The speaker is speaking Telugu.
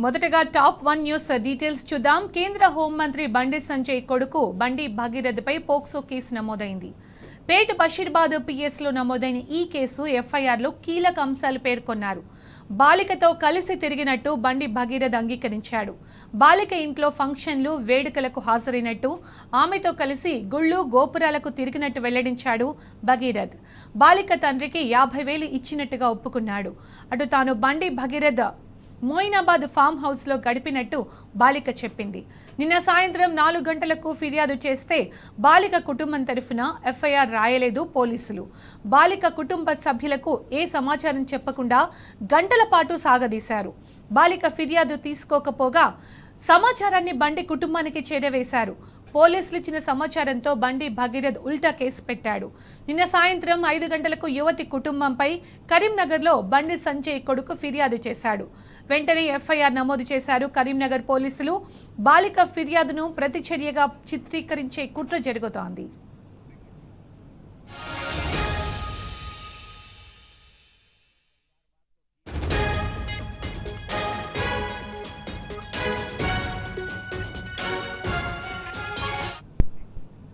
మొదటగా టాప్ 1 న్యూస్ డీటెయిల్స్ చూద్దాం. కేంద్ర హోంమంత్రి బండి సంజయ్ కొడుకు బండి భగీరథపై పోక్సో కేసు నమోదైంది. పేట్ బషీర్బాద్ పిఎస్లో నమోదైన ఈ కేసు ఎఫ్ఐఆర్లో కీలక అంశాలు పేర్కొన్నారు. బాలికతో కలిసి తిరిగినట్టు బండి భగీరథ్ అంగీకరించాడు. బాలిక ఇంట్లో ఫంక్షన్లు, వేడుకలకు హాజరైనట్టు, ఆమెతో కలిసి గుళ్ళు, గోపురాలకు తిరిగినట్టు వెల్లడించాడు భగీరథ్. బాలిక తండ్రికి 50,000 ఇచ్చినట్టుగా ఒప్పుకున్నాడు. అటు తాను బండి భగీరథ్ మోయినాబాద్ ఫామ్ హౌస్లో గడిపినట్టు బాలిక చెప్పింది. నిన్న సాయంత్రం 4 గంటలకు ఫిర్యాదు చేస్తే బాలిక కుటుంబం తరఫున ఎఫ్ఐఆర్ రాయలేదు పోలీసులు. బాలిక కుటుంబ సభ్యులకు ఏ సమాచారం చెప్పకుండా గంటల పాటు సాగదీశారు. బాలిక ఫిర్యాదు తీసుకోకపోగా సమాచారాన్ని బండి కుటుంబానికి చేరవేశారు. పోలీసులు ఇచ్చిన సమాచారంతో బండి భగీరథ్ ఉల్టా కేసు పెట్టాడు. నిన్న సాయంత్రం 5 గంటలకు యువతి కుటుంబంపై కరీంనగర్లో బండి సంజయ్ కొడుకు ఫిర్యాదు చేశాడు. వెంటనే ఎఫ్ఐఆర్ నమోదు చేశారు కరీంనగర్ పోలీసులు. బాలిక ఫిర్యాదును ప్రతిచర్యగా చిత్రీకరించే కుట్ర జరుగుతోంది.